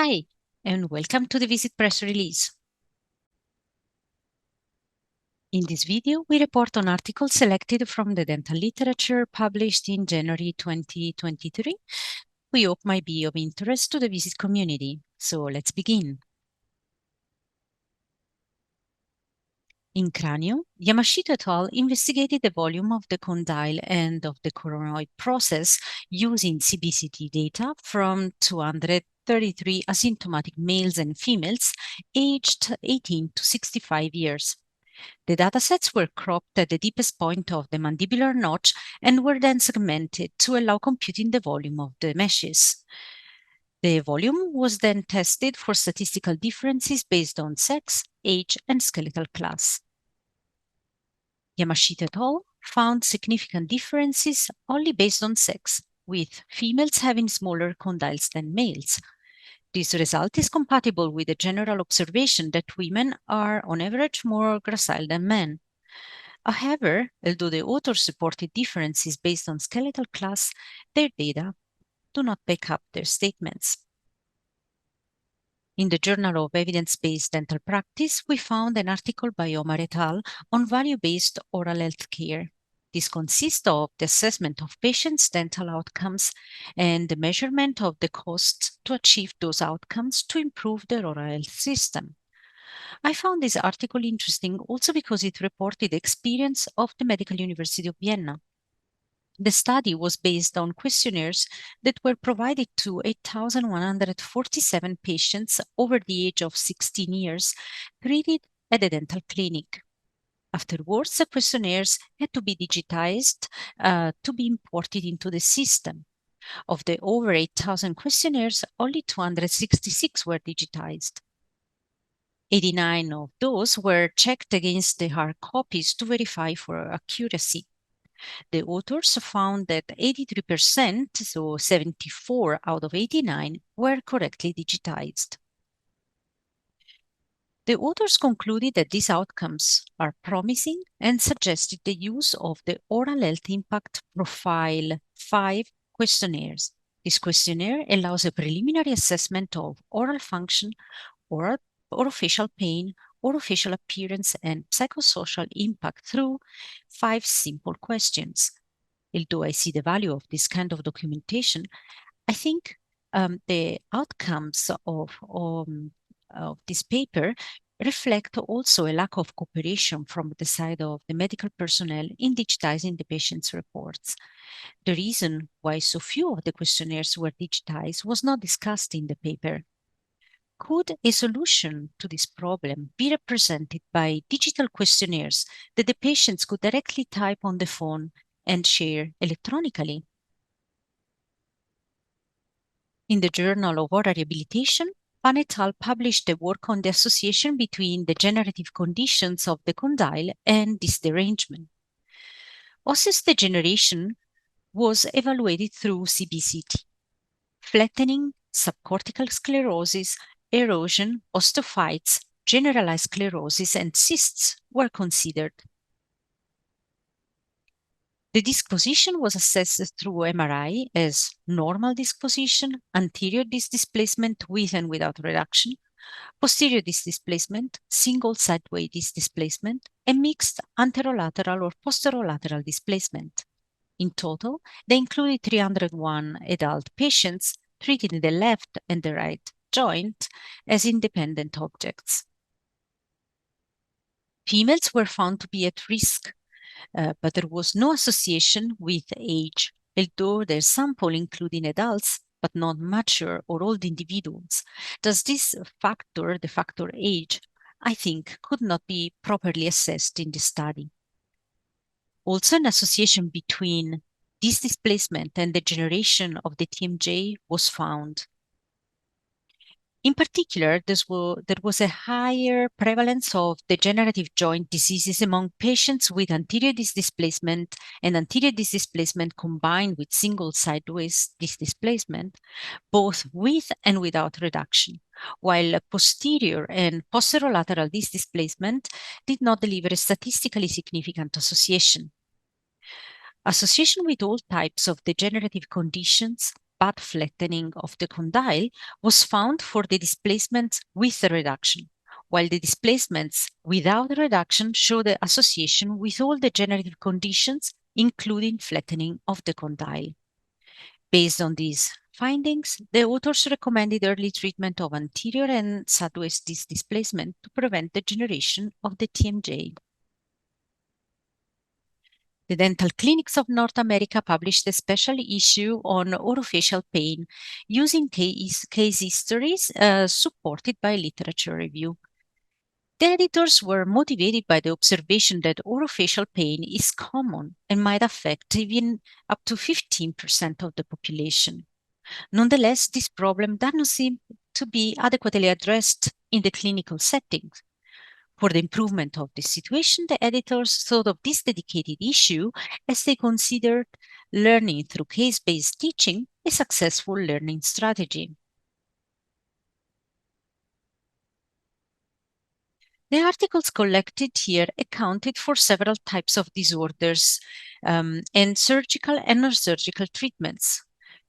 Hi, and welcome to the VieSID Press-release. In this video, we report on articles selected from the dental literature published in January 2023. We hope might be of interest to the VieSID community. So let's begin. In Cranium, Yamashita et al. Investigated the volume of the condyle and of the coronoid process using CBCT data from 233 asymptomatic males and females aged 18 to 65 years. The datasets were cropped at the deepest point of the mandibular notch and were then segmented to allow computing the volume of the meshes. The volume was then tested for statistical differences based on sex, age, and skeletal class. Yamashita et al. Found significant differences only based on sex, with females having smaller condyles than males. This result is compatible with the general observation that women are on average more gracile than men. However, although the authors reported differences based on skeletal class, their data do not back up their statements. In the Journal of Evidence-Based Dental Practice, we found an article by Omar et al. On value-based oral health care. This consists of the assessment of patients' dental outcomes and the measurement of the costs to achieve those outcomes to improve their oral health system. I found this article interesting also because it reported the experience of the Medical University of Vienna. The study was based on questionnaires that were provided to 8,147 patients over the age of 16 years treated at a dental clinic. Afterwards, the questionnaires had to be digitized to be imported into the system. Of the over 8,000 questionnaires, only 266 were digitized. 89 of those were checked against the hard copies to verify for accuracy. The authors found that 83%, so 74 out of 89, were correctly digitized. The authors concluded that these outcomes are promising and suggested the use of the Oral Health Impact Profile 5 questionnaires. This questionnaire allows a preliminary assessment of oral function, orofacial pain, orofacial appearance, and psychosocial impact through 5 simple questions. Although I see the value of this kind of documentation, I think the outcomes of this paper reflect also a lack of cooperation from the side of the medical personnel in digitizing the patient's reports. The reason why so few of the questionnaires were digitized was not discussed in the paper. Could a solution to this problem be represented by digital questionnaires that the patients could directly type on the phone and share electronically? In the Journal of Oral Rehabilitation, Pan et al. Published a work on the association between the degenerative conditions of the condyle and this derangement. Osseous degeneration was evaluated through CBCT. Flattening, subcortical sclerosis, erosion, osteophytes, generalized sclerosis, and cysts were considered. The disc position was assessed through MRI as normal disc position, anterior disc displacement with and without reduction, posterior disc displacement, single sideways disc displacement, and mixed anterolateral or posterolateral displacement. In total, they included 301 adult patients treated in the left and the right joint as independent objects. Females were found to be at risk, but there was no association with age, although their sample including adults but not mature or old individuals. Thus, this factor, the factor age, I think could not be properly assessed in the study. Also, an association between this displacement and the generation of the TMJ was found. In particular, there was a higher prevalence of degenerative joint diseases among patients with anterior disc displacement and anterior disc displacement combined with single sideways disc displacement, both with and without reduction, while posterior and posterolateral disc displacement did not deliver a statistically significant association. Association with all types of degenerative conditions but flattening of the condyle was found for the displacements with the reduction, while the displacements without the reduction show the association with all degenerative conditions, including flattening of the condyle. Based on these findings, the authors recommended early treatment of anterior and sideways disc displacement to prevent degeneration of the TMJ. The Dental Clinics of North America published a special issue on orofacial pain using case histories supported by literature review. The editors were motivated by the observation that orofacial pain is common and might affect even up to 15% of the population. Nonetheless, this problem does not seem to be adequately addressed in the clinical settings. For the improvement of the situation, the editors thought of this dedicated issue as they considered learning through case-based teaching a successful learning strategy. The articles collected here accounted for several types of disorders and surgical and non-surgical treatments.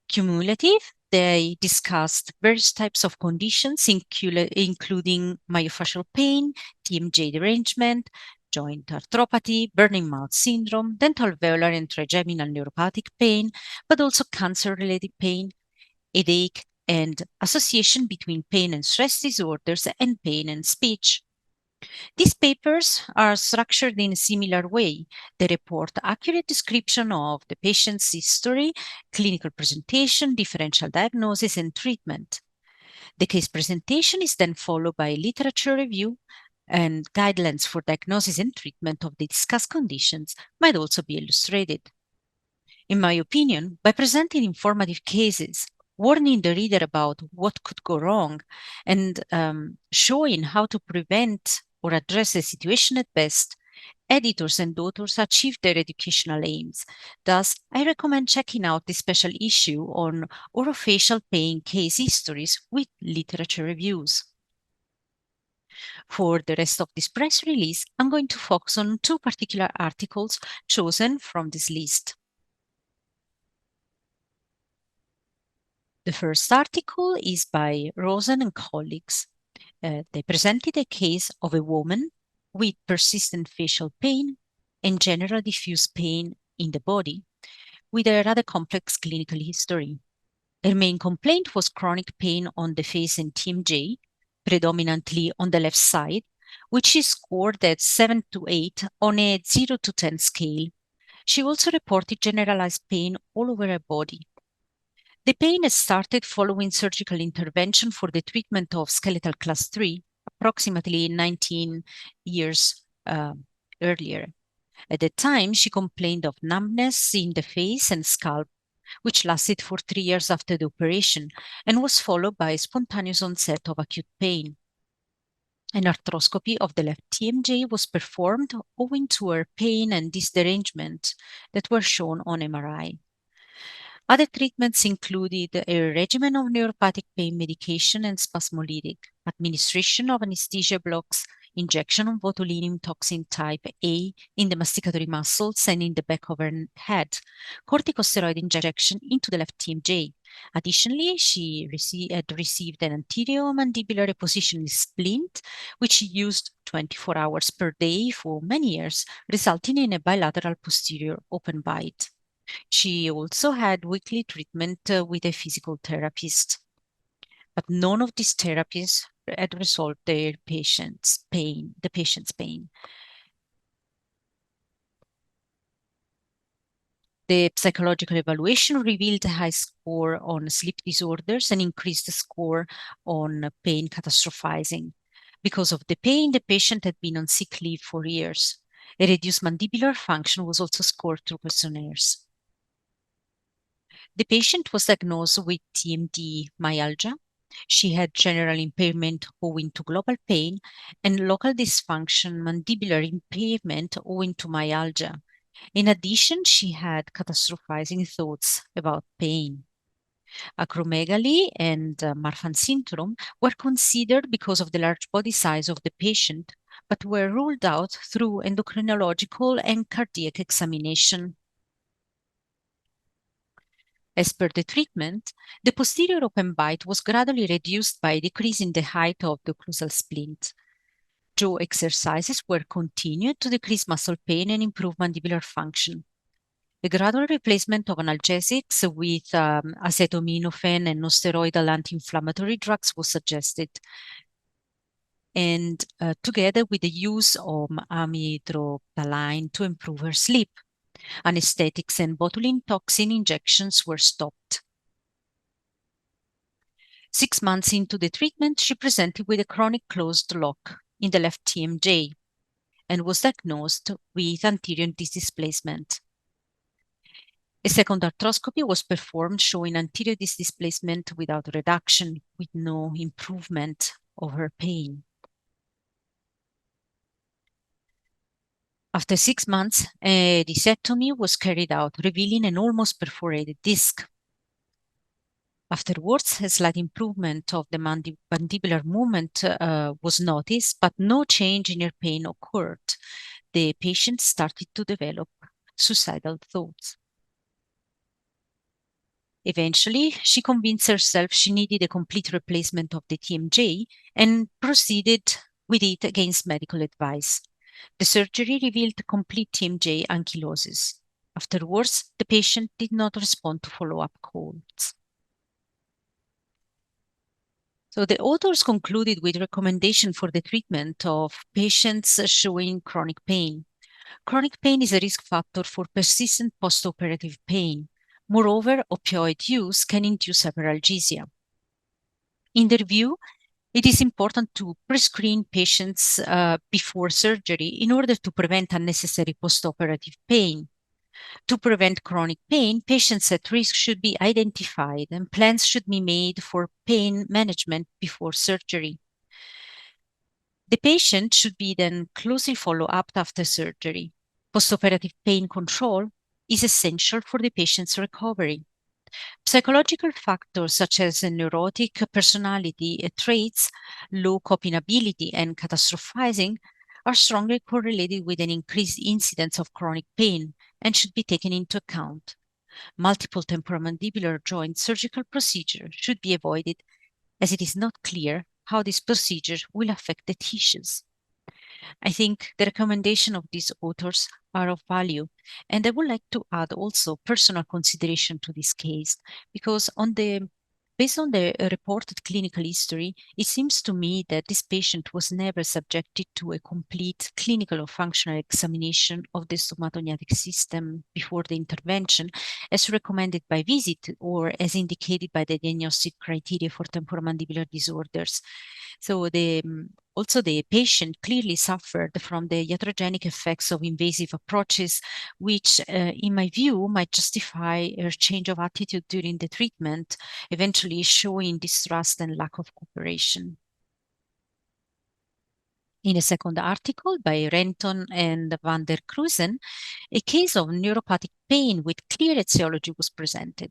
Cumulative, they discussed various types of conditions, including myofascial pain, TMJ derangement, joint arthropathy, burning mouth syndrome, dental alveolar and trigeminal neuropathic pain, but also cancer-related pain, headache, and association between pain and stress disorders and pain and speech. These papers are structured in a similar way. They report accurate description of the patient's history, clinical presentation, differential diagnosis, and treatment. The case presentation is then followed by literature review, and guidelines for diagnosis and treatment of the discussed conditions might also be illustrated. In my opinion, by presenting informative cases, warning the reader about what could go wrong, and showing how to prevent or address the situation at best, editors and authors achieve their educational aims. Thus, I recommend checking out the special issue on orofacial pain case histories with literature reviews. For the rest of this press release, I'm going to focus on two particular articles chosen from this list. The first article is by Rosen and colleagues. They presented a case of a woman with persistent facial pain and general diffuse pain in the body with a rather complex clinical history. Her main complaint was chronic pain on the face and TMJ, predominantly on the left side, which is scored at 7 to 8 on a 0 to 10 scale. She also reported generalized pain all over her body. The pain has started following surgical intervention for the treatment of skeletal class 3, approximately 19 years earlier. At the time, she complained of numbness in the face and scalp, which lasted for 3 years after the operation and was followed by a spontaneous onset of acute pain. An arthroscopy of the left TMJ was performed owing to her pain and disc derangement that were shown on MRI. Other treatments included a regimen of neuropathic pain medication and spasmolytic, administration of anesthesia blocks, injection of botulinum toxin type A in the masticatory muscles and in the back of her head, corticosteroid injection into the left TMJ. Additionally, she had received an anterior mandibular repositioning splint, which she used 24 hours per day for many years, resulting in a bilateral posterior open bite. She also had weekly treatment with a physical therapist, but none of these therapies had resolved the patient's pain. The psychological evaluation revealed a high score on sleep disorders and increased the score on pain catastrophizing. Because of the pain, the patient had been on sick leave for years. A reduced mandibular function was also scored through questionnaires. The patient was diagnosed with TMD myalgia. She had general impairment owing to global pain and local dysfunction mandibular impairment owing to myalgia. In addition, she had catastrophizing thoughts about pain. Acromegaly and Marfan syndrome were considered because of the large body size of the patient, but were ruled out through endocrinological and cardiac examination. As per the treatment, the posterior open bite was gradually reduced by decreasing the height of the occlusal splint. Jaw exercises were continued to decrease muscle pain and improve mandibular function. The gradual replacement of analgesics with acetaminophen and nonsteroidal anti-inflammatory drugs was suggested, and together with the use of amytropyline to improve her sleep. Anesthetics and botulinum toxin injections were stopped. 6 months into the treatment, she presented with a chronic closed lock in the left TMJ and was diagnosed with anterior disc displacement. A second arthroscopy was performed showing anterior disc displacement without reduction, with no improvement of her pain. After 6 months, a discectomy was carried out, revealing an almost perforated disc. Afterwards, a slight improvement of the mandibular movement was noticed, but no change in her pain occurred. The patient started to develop suicidal thoughts. Eventually, she convinced herself she needed a complete replacement of the TMJ and proceeded with it against medical advice. The surgery revealed complete TMJ ankylosis. Afterwards, the patient did not respond to follow-up calls. So the authors concluded with recommendation for the treatment of patients showing chronic pain. Chronic pain is a risk factor for persistent postoperative pain. Moreover, opioid use can induce hyperalgesia. In their view, it is important to pre-screen patients before surgery in order to prevent unnecessary postoperative pain. To prevent chronic pain, patients at risk should be identified and plans should be made for pain management before surgery. The patient should be then closely followed up after surgery. Postoperative pain control is essential for the patient's recovery. Psychological factors such as neurotic personality traits, low coping ability, and catastrophizing are strongly correlated with an increased incidence of chronic pain and should be taken into account. Multiple temporomandibular joint surgical procedures should be avoided as it is not clear how these procedures will affect the tissues. I think the recommendation of these authors are of value. And I would like to add also personal consideration to this case, because based on the reported clinical history, it seems to me that this patient was never subjected to a complete clinical or functional examination of the stomatognatic system before the intervention, as recommended by VieSID or as indicated by the diagnostic criteria for temporomandibular disorders. So also, the patient clearly suffered from the iatrogenic effects of invasive approaches, which, in my view, might justify a change of attitude during the treatment, eventually showing distrust and lack of cooperation. In a second article by Renton and van der Kruisen, a case of neuropathic pain with clear etiology was presented.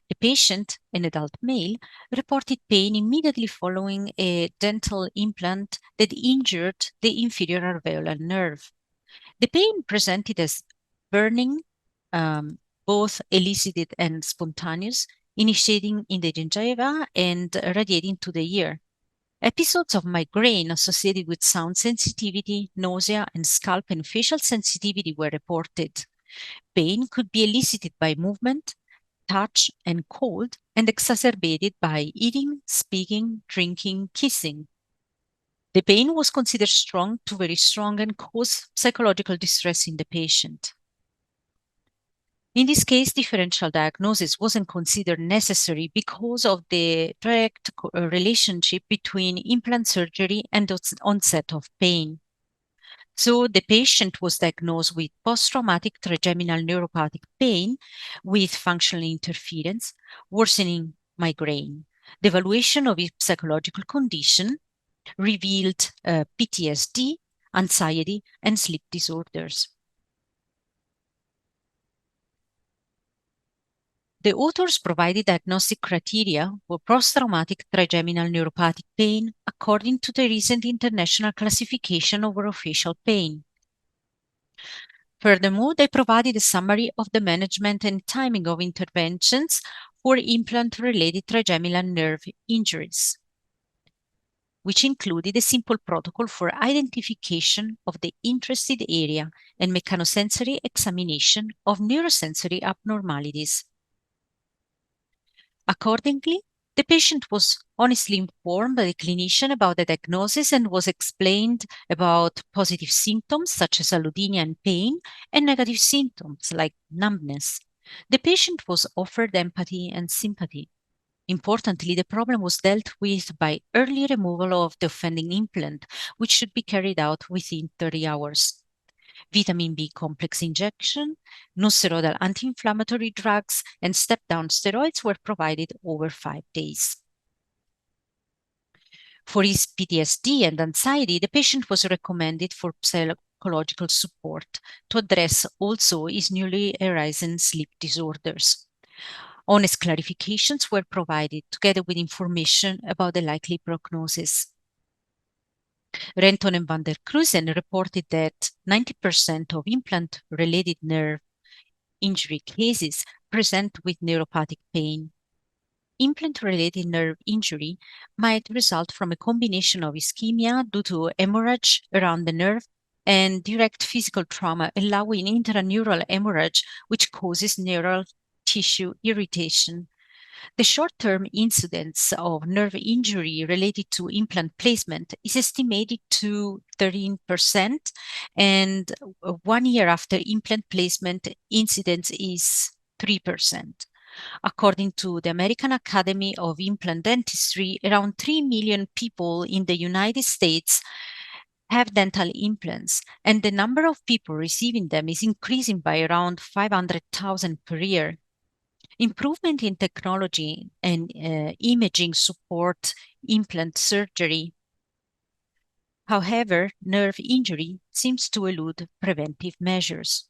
The patient, an adult male, reported pain immediately following a dental implant that injured the inferior alveolar nerve. The pain presented as burning, both elicited and spontaneous, initiating in the gingiva and radiating to the ear. Episodes of migraine associated with sound sensitivity, nausea, and scalp and facial sensitivity were reported. Pain could be elicited by movement, touch, and cold, and exacerbated by eating, speaking, drinking, kissing. The pain was considered strong to very strong and caused psychological distress in the patient. In this case, differential diagnosis wasn't considered necessary because of the direct relationship between implant surgery and the onset of pain. So the patient was diagnosed with post-traumatic trigeminal neuropathic pain with functional interference, worsening migraine. The evaluation of his psychological condition revealed PTSD, anxiety, and sleep disorders. The authors provided diagnostic criteria for post-traumatic trigeminal neuropathic pain according to the recent international classification of orofacial pain. Furthermore, they provided a summary of the management and timing of interventions for implant-related trigeminal nerve injuries, which included a simple protocol for identification of the interested area and mechanosensory examination of neurosensory abnormalities. Accordingly, the patient was honestly informed by the clinician about the diagnosis and was explained about positive symptoms such as allodynia and pain and negative symptoms like numbness. The patient was offered empathy and sympathy. Importantly, the problem was dealt with by early removal of the offending implant, which should be carried out within 30 hours. Vitamin B complex injection, non-steroidal anti-inflammatory drugs, and step-down steroids were provided over 5 days. For his PTSD and anxiety, the patient was recommended for psychological support to address also his newly arisen sleep disorders. Honest clarifications were provided together with information about the likely prognosis. Renton and van der Kruisen reported that 90% of implant-related nerve injury cases present with neuropathic pain. Implant-related nerve injury might result from a combination of ischemia due to hemorrhage around the nerve and direct physical trauma, allowing intraneural hemorrhage, which causes neural tissue irritation. The short-term incidence of nerve injury related to implant placement is estimated to 13%, and 1 year after implant placement, incidence is 3%. According to the American Academy of Implant Dentistry, around 3 million people in the United States have dental implants, and the number of people receiving them is increasing by around 500,000 per year. Improvement in technology and imaging support implant surgery. However, nerve injury seems to elude preventive measures.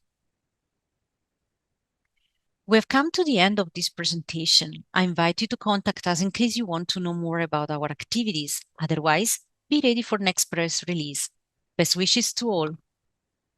We have come to the end of this presentation. I invite you to contact us in case you want to know more about our activities. Otherwise, be ready for next press release. Best wishes to all.